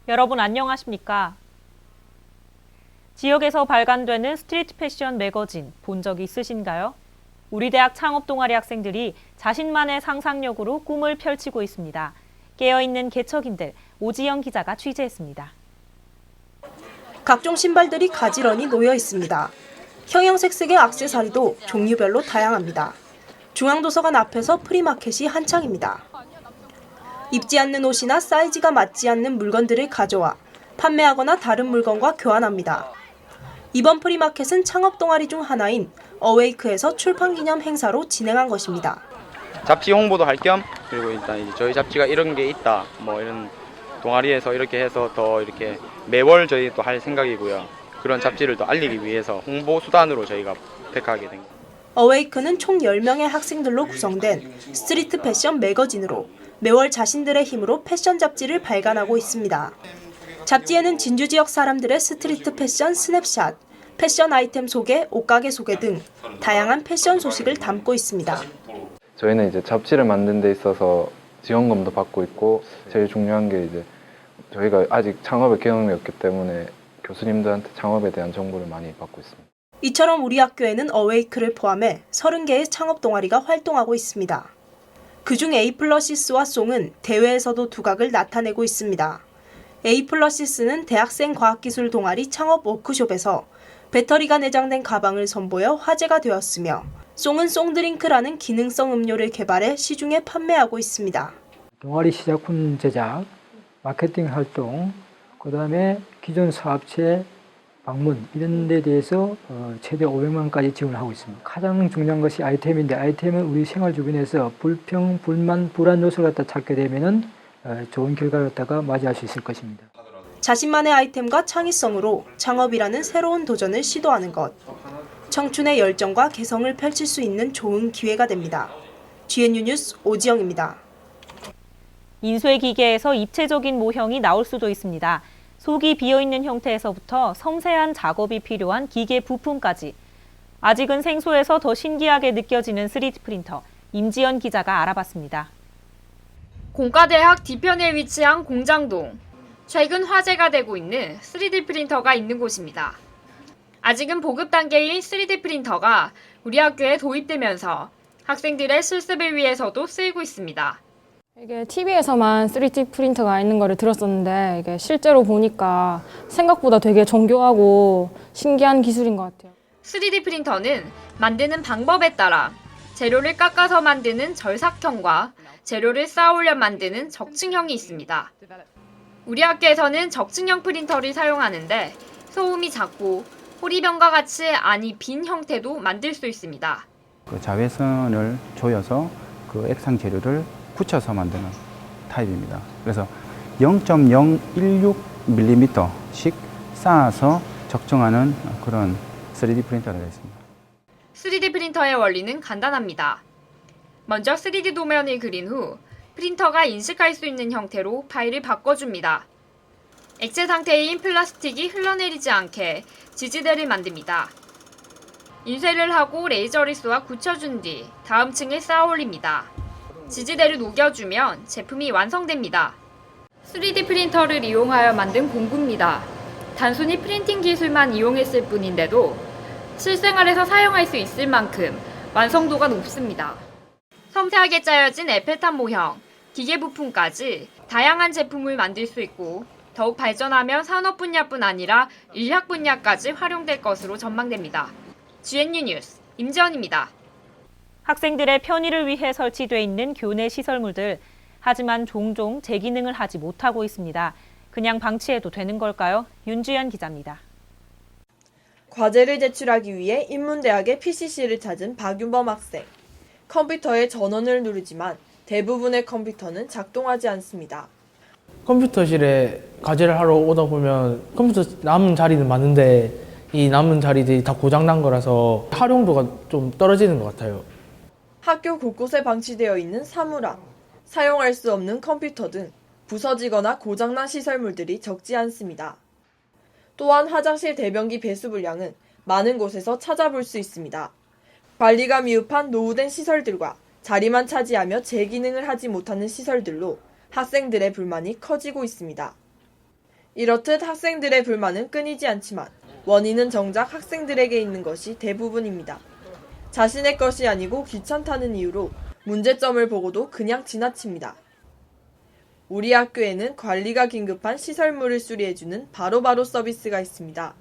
여러분 안녕하십니까? 지역에서 발간되는 스트리트 패션 매거진 본 적 있으신가요? 우리 대학 창업 동아리 학생들이 자신만의 상상력으로 꿈을 펼치고 있습니다. 깨어있는 개척인들 오지영 기자가 취재했습니다. 각종 신발들이 가지런히 놓여 있습니다. 형형색색의 액세서리도 종류별로 다양합니다. 중앙도서관 앞에서 프리마켓이 한창입니다. 입지 않는 옷이나 사이즈가 맞지 않는 물건들을 가져와 판매하거나 다른 물건과 교환합니다. 이번 프리마켓은 창업 동아리 중 하나인 어웨이크에서 출판 기념 행사로 진행한 것입니다. 잡지 홍보도 할 겸 그리고 일단 이제 저희 잡지가 이런 게 있다 뭐 이런 동아리에서 이렇게 해서 더 이렇게 매월 저희 또 할 생각이고요. 그런 잡지를 또 알리기 위해서 홍보 수단으로 저희가 택하게 된 거예요. 어웨이크는 총 10명의 학생들로 구성된 스트리트 패션 매거진으로 매월 자신들의 힘으로 패션 잡지를 발간하고 있습니다. 잡지에는 진주 지역 사람들의 스트리트 패션 스냅샷, 패션 아이템 소개, 옷가게 소개 등 다양한 패션 소식을 담고 있습니다. 저희는 이제 잡지를 만든 데 있어서 지원금도 받고 있고 제일 중요한 게 이제 저희가 아직 창업의 경험이 없기 때문에 교수님들한테 창업에 대한 정보를 많이 받고 있습니다. 이처럼 우리 학교에는 어웨이크를 포함해 30개의 창업 동아리가 활동하고 있습니다. 그중 A+시스와 송은 대회에서도 두각을 나타내고 있습니다. A+시스는 대학생 과학기술 동아리 창업 워크숍에서 배터리가 내장된 가방을 선보여 화제가 되었으며 송은 송드링크라는 기능성 음료를 개발해 시중에 판매하고 있습니다. 동아리 시작품 제작, 마케팅 활동, 그다음에 기존 사업체 방문 이런 데 대해서 최대 500만 원까지 지원을 하고 있습니다. 가장 중요한 것이 아이템인데 아이템은 우리 생활 주변에서 불평, 불만, 불안 요소를 갖다 찾게 되면은 좋은 결과를 갖다가 맞이할 수 있을 것입니다. 자신만의 아이템과 창의성으로 창업이라는 새로운 도전을 시도하는 것. 청춘의 열정과 개성을 펼칠 수 있는 좋은 기회가 됩니다. GNU 뉴스 오지영입니다. 인쇄기계에서 입체적인 모형이 나올 수도 있습니다. 속이 비어있는 형태에서부터 섬세한 작업이 필요한 기계 부품까지. 아직은 생소해서 더 신기하게 느껴지는 3D 프린터. 임지연 기자가 알아봤습니다. 공과대학 뒤편에 위치한 공장동. 최근 화제가 되고 있는 3D 프린터가 있는 곳입니다. 아직은 보급 단계인 3D 프린터가 우리 학교에 도입되면서 학생들의 실습을 위해서도 쓰이고 있습니다. 이게 TV에서만 3D 프린터가 있는 거를 들었었는데 이게 실제로 보니까 생각보다 되게 정교하고 신기한 기술인 것 같아요. 3D 프린터는 만드는 방법에 따라 재료를 깎아서 만드는 절삭형과 재료를 쌓아 올려 만드는 적층형이 있습니다. 우리 학교에서는 적층형 프린터를 사용하는데 소음이 작고 호리병과 같이 안이 빈 형태도 만들 수 있습니다. 그 자외선을 조여서 그 액상 재료를 붙여서 만드는 타입입니다. 그래서 0.016mm씩 쌓아서 적정하는 그런 3D 프린터가 있습니다. 3D 프린터의 원리는 간단합니다. 먼저 3D 도면을 그린 후 프린터가 인식할 수 있는 형태로 파일을 바꿔줍니다. 액체 상태인 플라스틱이 흘러내리지 않게 지지대를 만듭니다. 인쇄를 하고 레이저를 쏘아 굳혀준 뒤 다음 층에 쌓아 올립니다. 지지대를 녹여주면 제품이 완성됩니다. 3D 프린터를 이용하여 만든 공구입니다. 단순히 프린팅 기술만 이용했을 뿐인데도 실생활에서 사용할 수 있을 만큼 완성도가 높습니다. 섬세하게 짜여진 에펠탑 모형, 기계 부품까지 다양한 제품을 만들 수 있고 더욱 발전하면 산업 분야뿐 아니라 의학 분야까지 활용될 것으로 전망됩니다. GNU 뉴스 임지연입니다. 학생들의 편의를 위해 설치돼 있는 교내 시설물들. 하지만 종종 제 기능을 하지 못하고 있습니다. 그냥 방치해도 되는 걸까요? 윤주연 기자입니다. 과제를 제출하기 위해 인문대학의 PCC를 찾은 박윤범 학생. 컴퓨터에 전원을 누르지만 대부분의 컴퓨터는 작동하지 않습니다. 컴퓨터실에 과제를 하러 오다 보면 컴퓨터 남은 자리는 많은데 이 남은 자리들이 다 고장난 거라서 활용도가 좀 떨어지는 것 같아요. 학교 곳곳에 방치되어 있는 사물함, 사용할 수 없는 컴퓨터 등 부서지거나 고장난 시설물들이 적지 않습니다. 또한 화장실 대변기 배수 불량은 많은 곳에서 찾아볼 수 있습니다. 관리가 미흡한 노후된 시설들과 자리만 차지하며 제 기능을 하지 못하는 시설들로 학생들의 불만이 커지고 있습니다. 이렇듯 학생들의 불만은 끊이지 않지만 원인은 정작 학생들에게 있는 것이 대부분입니다. 자신의 것이 아니고 귀찮다는 이유로 문제점을 보고도 그냥 지나칩니다. 우리 학교에는 관리가 긴급한 시설물을 수리해주는 바로바로 서비스가 있습니다.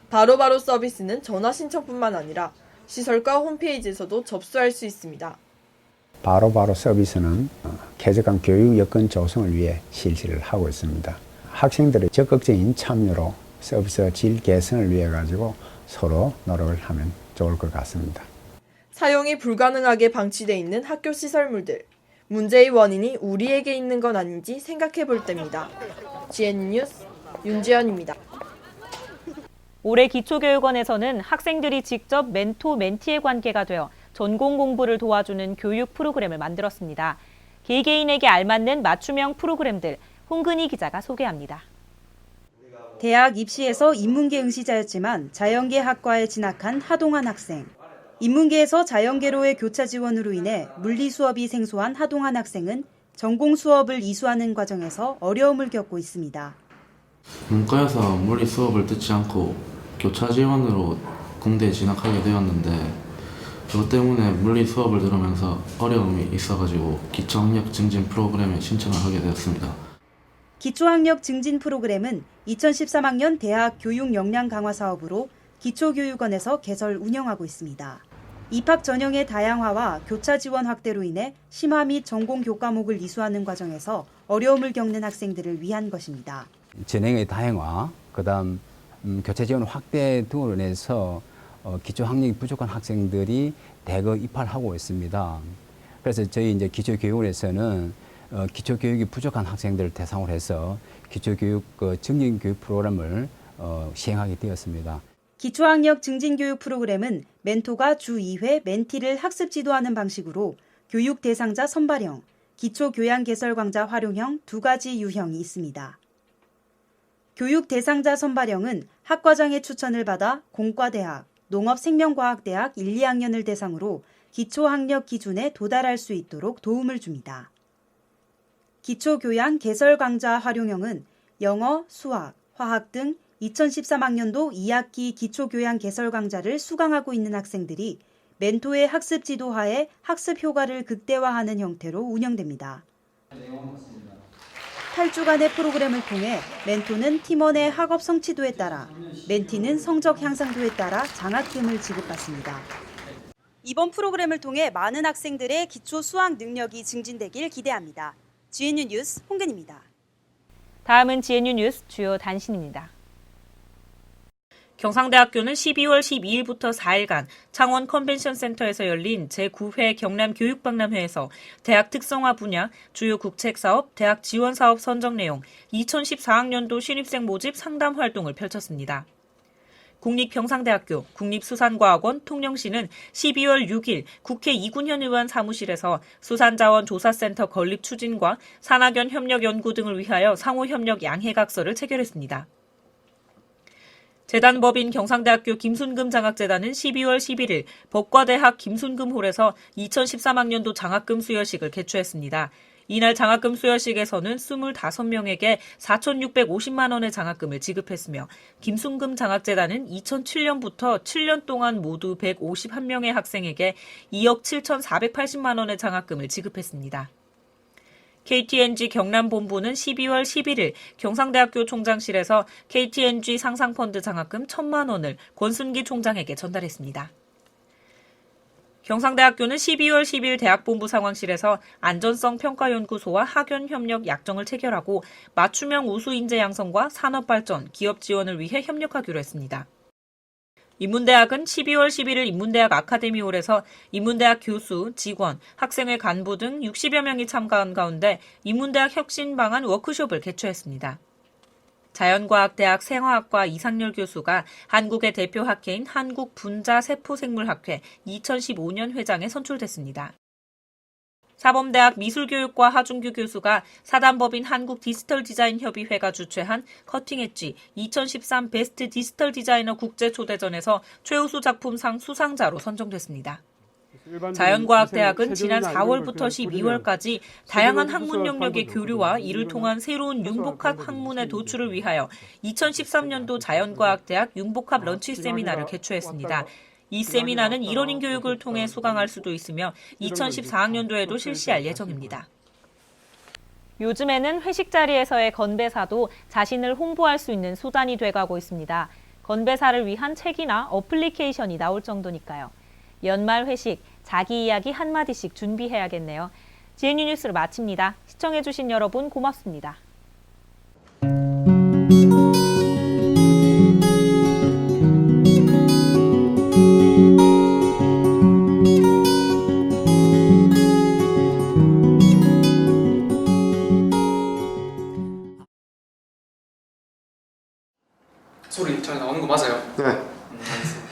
바로바로 서비스는 전화 신청뿐만 아니라 시설과 홈페이지에서도 접수할 수 있습니다. 바로바로 서비스는 쾌적한 교육 여건 조성을 위해 실시를 하고 있습니다. 학생들의 적극적인 참여로 서비스 질 개선을 위해 가지고 서로 노력을 하면 좋을 것 같습니다. 사용이 불가능하게 방치되어 있는 학교 시설물들. 문제의 원인이 우리에게 있는 건 아닌지 생각해 볼 때입니다. GN 뉴스 윤지연입니다. 올해 기초교육원에서는 학생들이 직접 멘토-멘티의 관계가 되어 전공 공부를 도와주는 교육 프로그램을 만들었습니다. 개개인에게 알맞는 맞춤형 프로그램들, 홍근희 기자가 소개합니다. 대학 입시에서 인문계 응시자였지만 자연계 학과에 진학한 하동환 학생. 인문계에서 자연계로의 교차 지원으로 인해 물리 수업이 생소한 하동환 학생은 전공 수업을 이수하는 과정에서 어려움을 겪고 있습니다. 문과에서 물리 수업을 듣지 않고 교차 지원으로 공대에 진학하게 되었는데 그것 때문에 물리 수업을 들으면서 어려움이 있어가지고 기초학력 증진 프로그램에 신청을 하게 되었습니다. 기초학력 증진 프로그램은 2013학년 대학 교육 역량 강화 사업으로 기초교육원에서 개설 운영하고 있습니다. 입학 전형의 다양화와 교차 지원 확대로 인해 심화 및 전공 교과목을 이수하는 과정에서 어려움을 겪는 학생들을 위한 것입니다. 전형의 다양화, 그다음 교차 지원 확대 등으로 인해서 기초 학력이 부족한 학생들이 대거 입학을 하고 있습니다. 그래서 저희 이제 기초교육원에서는 기초 교육이 부족한 학생들을 대상으로 해서 기초교육 증진 교육 프로그램을 시행하게 되었습니다. 기초학력 증진교육 프로그램은 멘토가 주 2회 멘티를 학습 지도하는 방식으로 교육 대상자 선발형, 기초교양 개설 강좌 활용형 두 가지 유형이 있습니다. 교육 대상자 선발형은 학과장의 추천을 받아 공과대학, 농업생명과학대학 1, 2학년을 대상으로 기초학력 기준에 도달할 수 있도록 도움을 줍니다. 기초교양 개설 강좌 활용형은 영어, 수학, 화학 등 2013학년도 2학기 기초교양 개설 강좌를 수강하고 있는 학생들이 멘토의 학습 지도하에 학습 효과를 극대화하는 형태로 운영됩니다. 8주간의 프로그램을 통해 멘토는 팀원의 학업 성취도에 따라, 멘티는 성적 향상도에 따라 장학금을 지급받습니다. 이번 프로그램을 통해 많은 학생들의 기초 수학 능력이 증진되길 기대합니다. GNU 뉴스 홍근입니다. 다음은 GNU 뉴스 주요 단신입니다. 경상대학교는 12월 12일부터 4일간 창원 컨벤션센터에서 열린 제9회 경남교육박람회에서 대학 특성화 분야, 주요 국책사업, 대학 지원사업 선정 내용, 2014학년도 신입생 모집 상담 활동을 펼쳤습니다. 국립경상대학교, 국립수산과학원, 통영시는 12월 6일 국회 이군현 의원 사무실에서 수산자원조사센터 건립 추진과 산학연 협력연구 등을 위하여 상호협력 양해각서를 체결했습니다. 재단법인 경상대학교 김순금 장학재단은 12월 11일 법과대학 김순금홀에서 2013학년도 장학금 수여식을 개최했습니다. 이날 장학금 수여식에서는 25명에게 4,650만 원의 장학금을 지급했으며 김순금 장학재단은 2007년부터 7년 동안 모두 151명의 학생에게 2억 7,480만 원의 장학금을 지급했습니다. KTNG 경남본부는 12월 11일 경상대학교 총장실에서 KTNG 상상펀드 장학금 1,000만 원을 권순기 총장에게 전달했습니다. 경상대학교는 12월 10일 대학본부 상황실에서 안전성 평가연구소와 학연협력 약정을 체결하고 맞춤형 우수인재 양성과 산업발전, 기업 지원을 위해 협력하기로 했습니다. 인문대학은 12월 11일 인문대학 아카데미홀에서 인문대학 교수, 직원, 학생회 간부 등 60여 명이 참가한 가운데 인문대학 혁신방안 워크숍을 개최했습니다. 자연과학대학 생화학과 이상열 교수가 한국의 대표 학회인 한국분자세포생물학회 2015년 회장에 선출됐습니다. 사범대학 미술교육과 하준규 교수가 사단법인 한국디지털디자인협의회가 주최한 커팅엣지 2013 베스트 디지털 디자이너 국제초대전에서 최우수 작품상 수상자로 선정됐습니다. 자연과학대학은 지난 4월부터 12월까지 다양한 학문 영역의 교류와 이를 통한 새로운 융복합 학문의 도출을 위하여 2013년도 자연과학대학 융복합 런치 세미나를 개최했습니다. 이 세미나는 일원인 교육을 통해 수강할 수도 있으며 2014학년도에도 실시할 예정입니다. 요즘에는 회식 자리에서의 건배사도 자신을 홍보할 수 있는 수단이 돼가고 있습니다. 건배사를 위한 책이나 어플리케이션이 나올 정도니까요. 연말 회식, 자기 이야기 한마디씩 준비해야겠네요. GNU 뉴스를 마칩니다. 시청해주신 여러분 고맙습니다. 소리 잘 나오는 거 맞아요? 네. 알겠습니다.